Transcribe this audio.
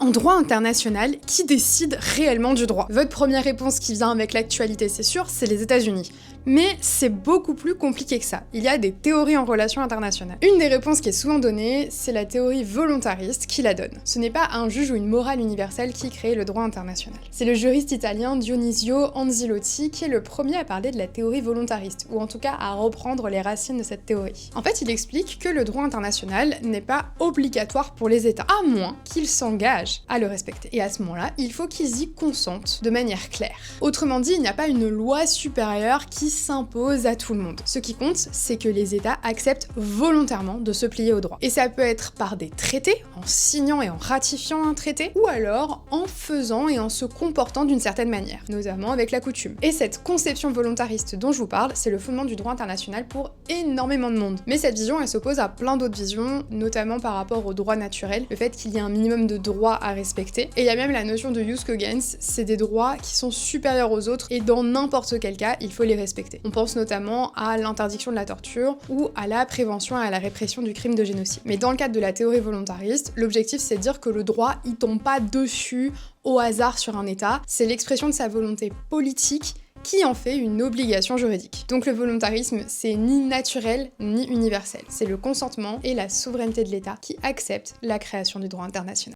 En droit international, qui décide réellement du droit? Votre première réponse qui vient avec l'actualité, c'est sûr, c'est les États-Unis. Mais c'est beaucoup plus compliqué que ça. Il y a des théories en relations internationales. Une des réponses qui est souvent donnée, c'est la théorie volontariste qui la donne. Ce n'est pas un juge ou une morale universelle qui crée le droit international. C'est le juriste italien Dionisio Anzilotti qui est le premier à parler de la théorie volontariste, ou en tout cas à reprendre les racines de cette théorie. En fait, il explique que le droit international n'est pas obligatoire pour les États, à moins qu'ils s'engagent à le respecter. Et à ce moment-là, il faut qu'ils y consentent de manière claire. Autrement dit, il n'y a pas une loi supérieure qui s'impose à tout le monde. Ce qui compte, c'est que les États acceptent volontairement de se plier au droit. Et ça peut être par des traités, en signant et en ratifiant un traité, ou alors en faisant et en se comportant d'une certaine manière, notamment avec la coutume. Et cette conception volontariste dont je vous parle, c'est le fondement du droit international pour énormément de monde. Mais cette vision, elle s'oppose à plein d'autres visions, notamment par rapport au droit naturel, le fait qu'il y ait un minimum de droits à respecter. Et il y a même la notion de jus cogens, c'est des droits qui sont supérieurs aux autres, et dans n'importe quel cas, il faut les respecter. On pense notamment à l'interdiction de la torture ou à la prévention et à la répression du crime de génocide. Mais dans le cadre de la théorie volontariste, l'objectif c'est de dire que le droit il tombe pas dessus au hasard sur un État, c'est l'expression de sa volonté politique qui en fait une obligation juridique. Donc le volontarisme, c'est ni naturel ni universel. C'est le consentement et la souveraineté de l'État qui acceptent la création du droit international.